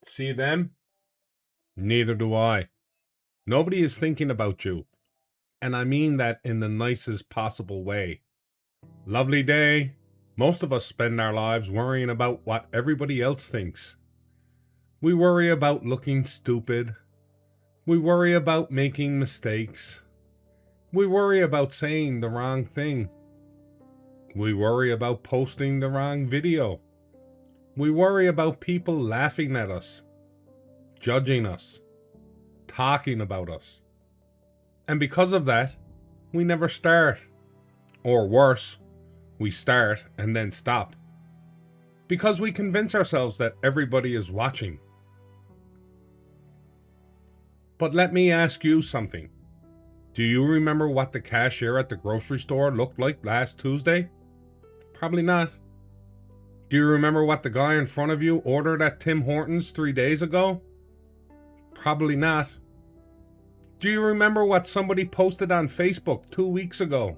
See them? Neither do I. Nobody is thinking about you. And I mean that in the nicest possible way. Lovely day. Most of us spend our lives worrying about what everybody else thinks. We worry about looking stupid. We worry about making mistakes. We worry about saying the wrong thing. We worry about posting the wrong video. We worry about people laughing at us, judging us, talking about us. And because of that, we never start. Or worse, we start and then stop. Because we convince ourselves that everybody is watching. But let me ask you something. Do you remember what the cashier at the grocery store looked like last Tuesday? Probably not. Do you remember what the guy in front of you ordered at Tim Hortons 3 days ago? Probably not. Do you remember what somebody posted on Facebook 2 weeks ago?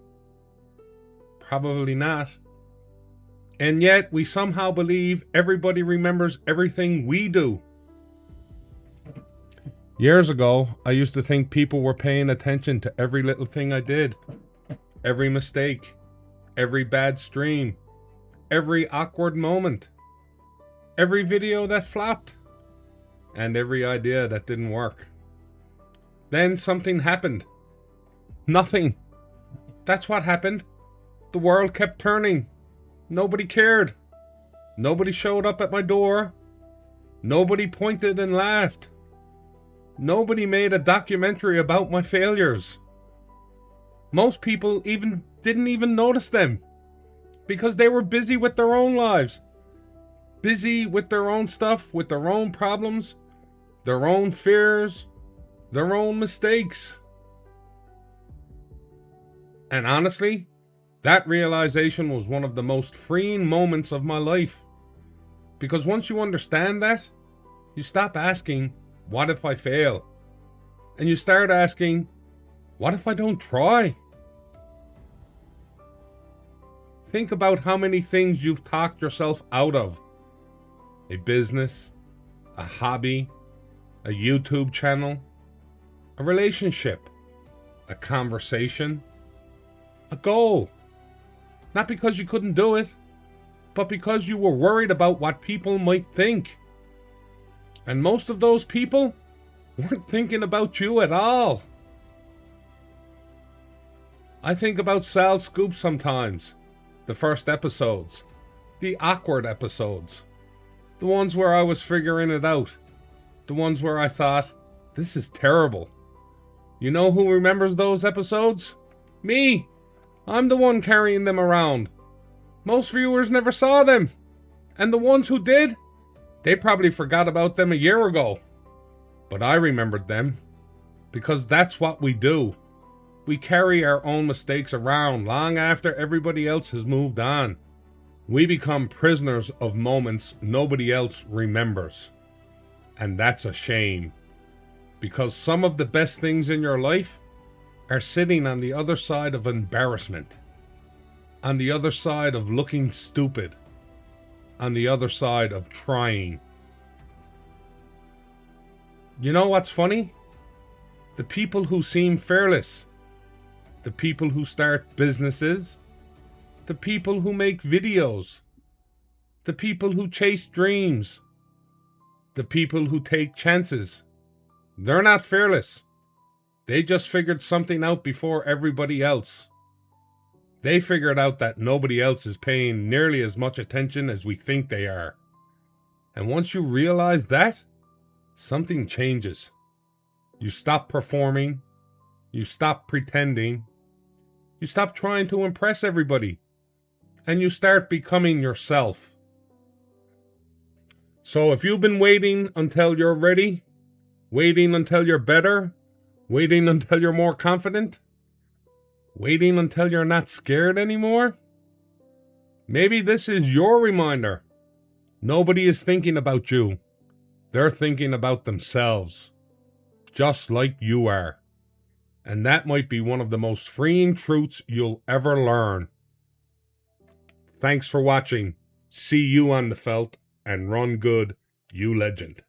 Probably not. And yet we somehow believe everybody remembers everything we do. Years ago, I used to think people were paying attention to every little thing I did. Every mistake. Every bad stream. Every awkward moment. Every video that flopped. And every idea that didn't work. Then something happened. Nothing. That's what happened. The world kept turning. Nobody cared. Nobody showed up at my door. Nobody pointed and laughed. Nobody made a documentary about my failures. Most people didn't even notice them because they were busy with their own lives. Busy with their own stuff, with their own problems, their own fears, their own mistakes. And honestly, that realization was one of the most freeing moments of my life. Because once you understand that, you stop asking, what if I fail? And you start asking, what if I don't try? Think about how many things you've talked yourself out of. A business, a hobby, a YouTube channel, a relationship, a conversation, a goal. Not because you couldn't do it, but because you were worried about what people might think. And most of those people weren't thinking about you at all. I think about Sal's Scoop sometimes. The first episodes. The awkward episodes. The ones where I was figuring it out. The ones where I thought, this is terrible. You know who remembers those episodes? Me! I'm the one carrying them around. Most viewers never saw them. And the ones who did, they probably forgot about them a year ago. But I remembered them. Because that's what we do. We carry our own mistakes around long after everybody else has moved on. We become prisoners of moments nobody else remembers. And that's a shame. Because some of the best things in your life are sitting on the other side of embarrassment. On the other side of looking stupid. On the other side of trying. You know what's funny? The people who seem fearless. The people who start businesses. The people who make videos. The people who chase dreams. The people who take chances. They're not fearless. They just figured something out before everybody else. They figured out that nobody else is paying nearly as much attention as we think they are. And once you realize that, something changes. You stop performing. You stop pretending. You stop trying to impress everybody. And you start becoming yourself. So if you've been waiting until you're ready, waiting until you're better, waiting until you're more confident, waiting until you're not scared anymore, maybe this is your reminder. Nobody is thinking about you. They're thinking about themselves, just like you are. And that might be one of the most freeing truths you'll ever learn. Thanks for watching. See you on the felt, and run good, you legend.